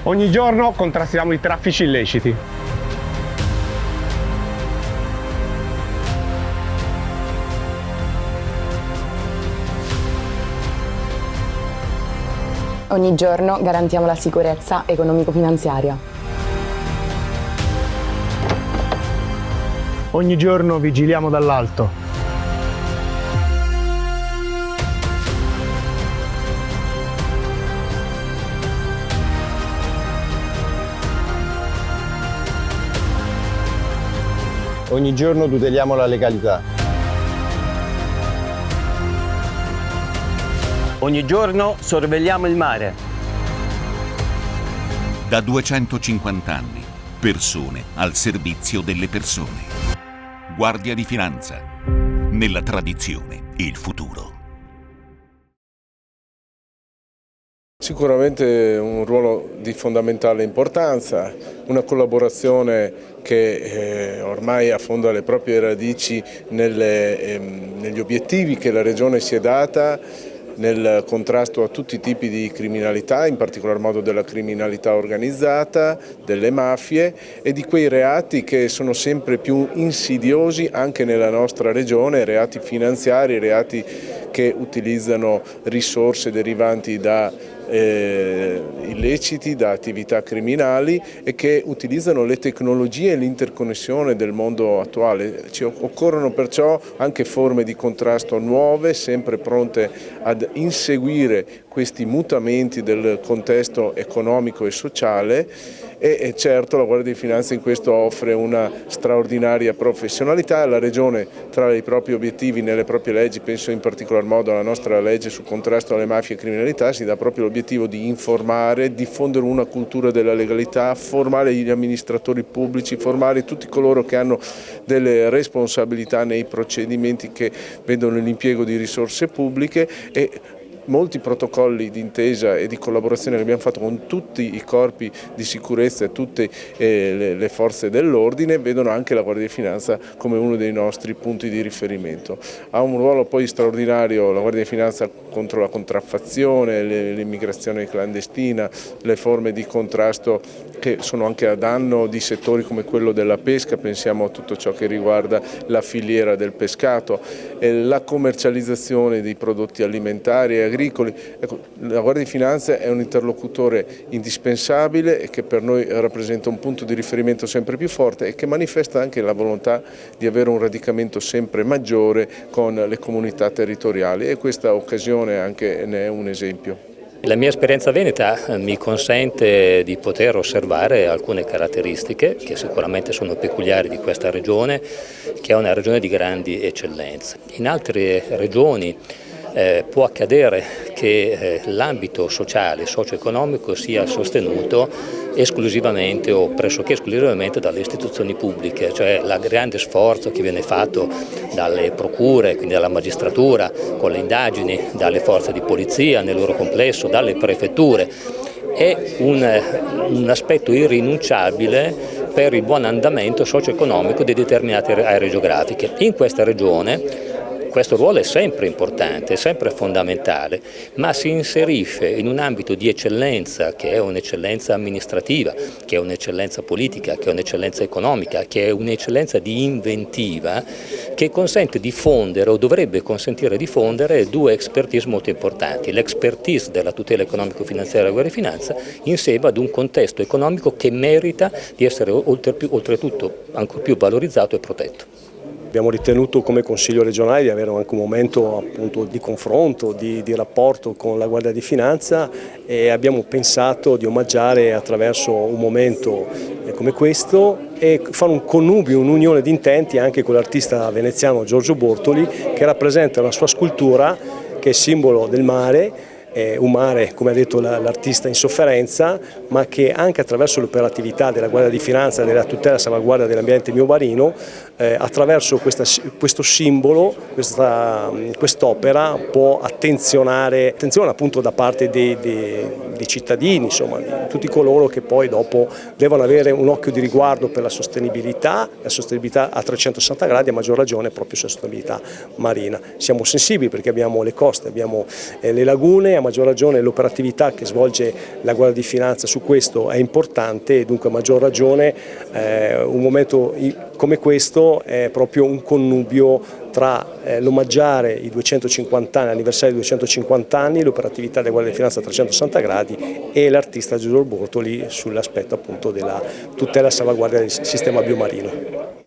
Ogni giorno contrastiamo i traffici illeciti. Ogni giorno garantiamo la sicurezza economico-finanziaria. Ogni giorno vigiliamo dall'alto. Ogni giorno tuteliamo la legalità. Ogni giorno sorvegliamo il mare. Da 250 anni, persone al servizio delle persone. Guardia di Finanza, nella tradizione e il futuro. Sicuramente un ruolo di fondamentale importanza, una collaborazione che ormai affonda le proprie radici negli obiettivi che la Regione si è data nel contrasto a tutti i tipi di criminalità, in particolar modo della criminalità organizzata, delle mafie e di quei reati che sono sempre più insidiosi anche nella nostra regione, reati finanziari, reati che utilizzano risorse derivanti da illeciti, da attività criminali e che utilizzano le tecnologie e l'interconnessione del mondo attuale. Ci occorrono perciò anche forme di contrasto nuove, sempre pronte ad inseguire questi mutamenti del contesto economico e sociale e certo la Guardia di Finanza in questo offre una straordinaria professionalità. La Regione tra i propri obiettivi nelle proprie leggi, penso in particolar modo alla nostra legge sul contrasto alle mafie e criminalità, si dà proprio l'obiettivo di informare, diffondere una cultura della legalità, formare gli amministratori pubblici, formare tutti coloro che hanno delle responsabilità nei procedimenti che vedono l'impiego di risorse pubbliche e molti protocolli di intesa e di collaborazione che abbiamo fatto con tutti i corpi di sicurezza e tutte le forze dell'ordine vedono anche la Guardia di Finanza come uno dei nostri punti di riferimento. Ha un ruolo poi straordinario la Guardia di Finanza contro la contraffazione, l'immigrazione clandestina, le forme di contrasto che sono anche a danno di settori come quello della pesca, pensiamo a tutto ciò che riguarda la filiera del pescato, la commercializzazione dei prodotti alimentari e agricoli. Ecco, la Guardia di Finanza è un interlocutore indispensabile e che per noi rappresenta un punto di riferimento sempre più forte e che manifesta anche la volontà di avere un radicamento sempre maggiore con le comunità territoriali e questa occasione anche ne è un esempio. La mia esperienza veneta mi consente di poter osservare alcune caratteristiche che sicuramente sono peculiari di questa regione, che è una regione di grandi eccellenze. In altre regioni può accadere che l'ambito sociale e socio-economico sia sostenuto esclusivamente o pressoché esclusivamente dalle istituzioni pubbliche, cioè il grande sforzo che viene fatto dalle procure, quindi dalla magistratura, con le indagini, dalle forze di polizia nel loro complesso, dalle prefetture, è un aspetto irrinunciabile per il buon andamento socio-economico di determinate aree geografiche. In questa regione questo ruolo è sempre importante, è sempre fondamentale, ma si inserisce in un ambito di eccellenza che è un'eccellenza amministrativa, che è un'eccellenza politica, che è un'eccellenza economica, che è un'eccellenza di inventiva, che consente di fondere o dovrebbe consentire di fondere due expertise molto importanti. L'expertise della tutela economico-finanziaria della Guardia di Finanza insieme ad un contesto economico che merita di essere oltretutto ancora più valorizzato e protetto. Abbiamo ritenuto come Consiglio regionale di avere anche un momento appunto di confronto, di rapporto con la Guardia di Finanza e abbiamo pensato di omaggiare attraverso un momento come questo e fare un connubio, un'unione di intenti anche con l'artista veneziano Giorgio Bortoli che rappresenta la sua scultura che è simbolo del mare. Un mare, come ha detto l'artista, in sofferenza, ma che anche attraverso l'operatività della Guardia di Finanza, della tutela e salvaguardia dell'ambiente miobarino, attraverso questo simbolo, quest'opera può attenzione appunto da parte dei cittadini, insomma, di tutti coloro che poi dopo devono avere un occhio di riguardo per la sostenibilità a 360 gradi, a maggior ragione proprio sulla sostenibilità marina. Siamo sensibili perché abbiamo le coste, abbiamo le lagune, a maggior ragione l'operatività che svolge la Guardia di Finanza su questo è importante, e dunque a maggior ragione un momento come questo è proprio un connubio tra l'omaggiare i 250 anni, l'anniversario dei 250 anni, l'operatività della Guardia di Finanza a 360 gradi e l'artista Giulio Bortoli sull'aspetto appunto della tutela e salvaguardia del sistema biomarino.